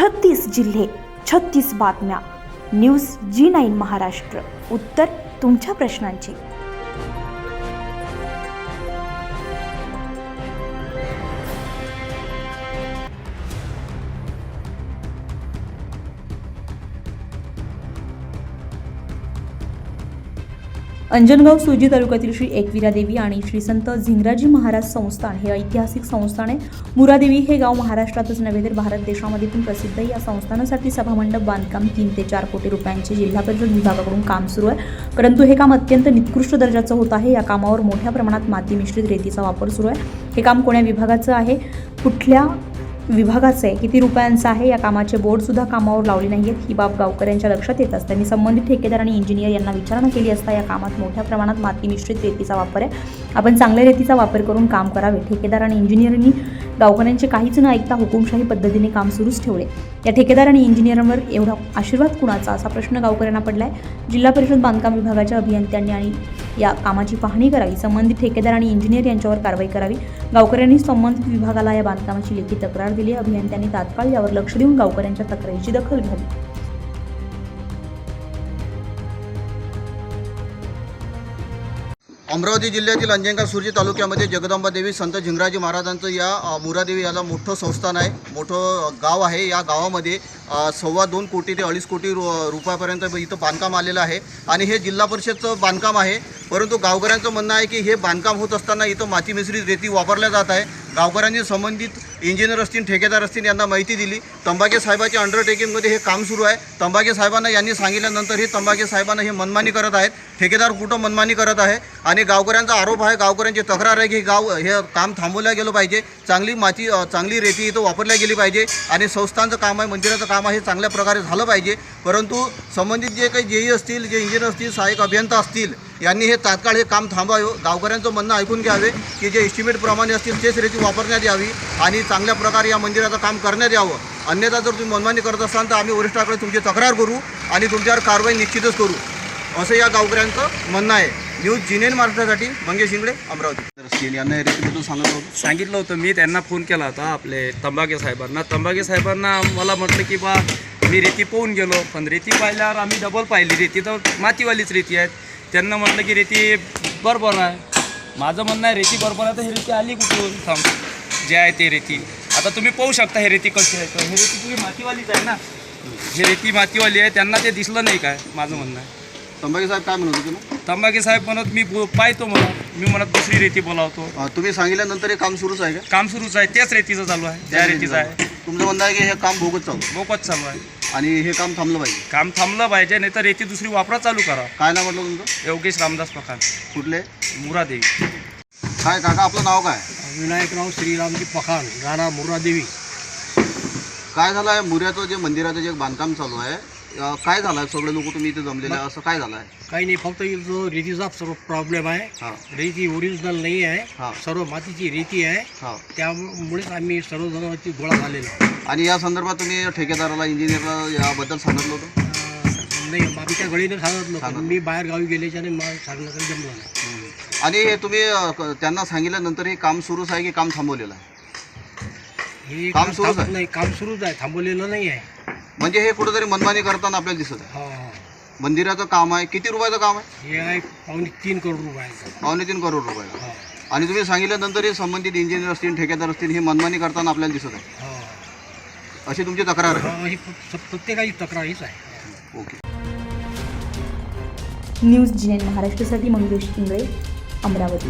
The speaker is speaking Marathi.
36 जिल्हे, 36 बातम्या. News G9 Maharashtra. उत्तर तुमच्या प्रश्नांची. अंजनगाव सुजी तालुक्यातील श्री एकविरा देवी आणि श्री संत झिंगराजी महाराज संस्थान हे ऐतिहासिक संस्थान आहे. मुरादेवी हे गाव महाराष्ट्रातच नव्हे तर भारत देशामध्ये पण प्रसिद्ध आहे. या संस्थानासाठी सभामंडप बांधकाम 3 ते 4 कोटी रुपयांचे जिल्हा परिषद विभागाकडून काम सुरू आहे. परंतु हे काम अत्यंत निकृष्ट दर्जाचं होत आहे. या कामावर मोठ्या प्रमाणात माती मिश्रित रेतीचा वापर सुरू आहे. हे काम कोण्या विभागाचं आहे, कुठल्या विभागाचे आहे, किती रुपयांचं आहे, या कामाचे बोर्ड सुद्धा कामावर लावले नाहीत. ही बाब गावकऱ्यांच्या लक्षात येताच त्यांनी संबंधित ठेकेदार आणि इंजिनियर यांना विचारणा केली असता या कामात मोठ्या प्रमाणात माती मिश्रित रेतीचा वापर आहे. आपण चांगल्या रेतीचा वापर करून काम करावे. ठेकेदार आणि इंजिनियरांनी गावकऱ्यांचे काहीच न ऐकता हुकुमशाही पद्धतीने काम सुरूच ठेवले. या ठेकेदार आणि इंजिनियरांवर एवढा आशीर्वाद कुणाचा, असा प्रश्न गावकऱ्यांना पडलाय. जिल्हा परिषद बांधकाम विभागाच्या अभियंत्यांनी आणि या कामाची पाहणी करावी. संबंधित ठेकेदार आणि इंजिनियर यांच्यावर कारवाई करावी. गावकऱ्यांनी संबंधित विभागाला या बांधकामाची लेखी तक्रार दिली. अभियंत्यांनी तात्काळ यावर लक्ष देऊन गावकऱ्यांच्या तक्रारीची दखल घ्यावी. अमरावती जिल्ह्यातील अंजनगाव सुर्जी तालुक्यामध्ये जगदंबा देवी संत झिंगराजी महाराजांचं या मुरादेवी याला मोठं संस्थान आहे, मोठं गाव आहे. या गावामध्ये 2.25 कोटी ते 2.5 कोटी रुपयापर्यंत इथं बांधकाम आलेलं आहे आणि हे जिल्हा परिषदचं बांधकाम आहे. परंतु गावकऱ्यांचं म्हणणं आहे की हे बांधकाम होत असताना इथं माती मिश्रित रेती वापरल्या जात आहे. गावकऱ्यांनी संबंधित इंजिनियर असतील, ठेकेदार असतील यांना माहिती दिली. तंबाखे साहेबाच्या अंडरटेकिंगमध्ये हे काम सुरू आहे. तंबाखे साहेबांना यांनी सांगितल्यानंतर हे तंबाखे साहेबांना हे मनमानी करत आहेत. ठेकेदार कुठं मनमानी करत आहे आणि गावकऱ्यांचा आरोप आहे, गावकऱ्यांची तक्रार आहे की हे काम थांबवलं गेलं पाहिजे. चांगली रेती इथं वापरल्या गेली पाहिजे आणि संस्थांचं काम आहे, मंदिराचं काम आहे, हे चांगल्या प्रकारे झालं पाहिजे. परंतु संबंधित जे काही जेई असतील, जे इंजिनियर असतील, सहाय्यक अभियंता असतील यांनी हे तात्काळ हे काम थांबावं. गावकऱ्यांचं म्हणणं ऐकून घ्यावे की जे एस्टिमेटप्रमाणे असतील तेच रेती वापरण्यात यावी आणि चांगल्या प्रकारे या मंदिराचं काम करण्यात यावं. अन्यथा जर तुम्ही मनमानी करत असाल तर आम्ही वरिष्ठाकडे तुमची तक्रार करू आणि तुमच्यावर कारवाई निश्चितच करू, असं या गावकऱ्यांचं म्हणणं आहे. न्यूज G9 महाराष्ट्रासाठी मंगेश शिंगळे, अमरावती. यांना रेतीबद्दल सांगितलं होतं. मी त्यांना फोन केला होता आपले तंबाखे साहेबांना मला म्हटलं की बा मी रेती पाहून गेलो, पण रेती पाहिल्यावर आम्ही डबल पाहिली. रेती तर मातीवालीच रेती आहेत. त्यांना म्हटलं की रेती बरोबर आहे. माझं म्हणणं आहे रेती बरोबर आहे तर ही रेती आली कुठून जे आहे ते रेती. आता तुम्ही पाहू शकता हे रेती कशी आहे. तर हे रेती तुम्ही मातीवालीच आहे ना, हे रेती मातीवाली आहे. त्यांना ते दिसलं नाही काय माझं म्हणणं आहे. तंबाखे साहेब काय म्हणत होते? तंबाखे साहेब म्हणत मी पाहतो मी म्हणत दुसरी रेती बोलावतो. तुम्ही सांगितल्यानंतर हे काम सुरूच आहे का? काम सुरूच आहे, त्याच रेतीचं चालू आहे, त्या रेतीचं आहे. तुमचं म्हणणं आहे की हे काम बोगस चालू आहे आणि हे काम थांबलं पाहिजे. काम थांबलं पाहिजे, नाही तर रेती दुसरी वापरा चालू करा. काय नाव म्हटलं तुमचं? योगेश रामदास पखान. कुठले? मुरादेवी. काय काका आपलं नाव काय? विनायकराव श्रीरामजी पखान, राणा मुरादेवी. काय झालं आहे मुऱ्याचं जे मंदिराचं जे बांधकाम चालू आहे, काय झालं आहे? सगळे लोक तुम्ही इथे जमलेले आहे, असं काय झालं आहे? काही नाही, फक्त जो रेतीचा सर्व प्रॉब्लेम आहे. रेती ओरिजिनल नाही आहे, सर्व मातीची रेती आहे. त्यामुळेच आम्ही सर्वजण गोळा झालेलो. आणि या संदर्भात तुम्ही ठेकेदाराला, इंजिनियरला याबद्दल सांगितलं होतं? नाही, आमच्या गळीने सांगितलं. मी बाहेर गावी गेल्याच्याने मला सांगणं काही जमलं नाही. आणि हे तुम्ही त्यांना सांगितल्यानंतर हे काम सुरूच आहे की काम थांबवलेलं आहे? हे काम सुरूच आहे. नाही, काम सुरूच आहे, थांबवलेलं नाही आहे. म्हणजे हे कुठेतरी मनमानी करताना आपल्याला दिसत आहे. मंदिराचं काम आहे. किती रुपयाचं काम आहे? हे आहे 3.25 करोड रुपयाचं. 3.25 करोड रुपये. आणि तुम्ही सांगितल्यानंतर हे संबंधित इंजिनियर असतील, ठेकेदार असतील, हे मनमानी करताना आपल्याला दिसत आहे. अशी तुमची तक्रार आहे? प्रत्येकाची तक्रार हीच आहे. ओके. न्यूज G9 महाराष्ट्रासाठी मंगेश शिंगळे, अमरावती.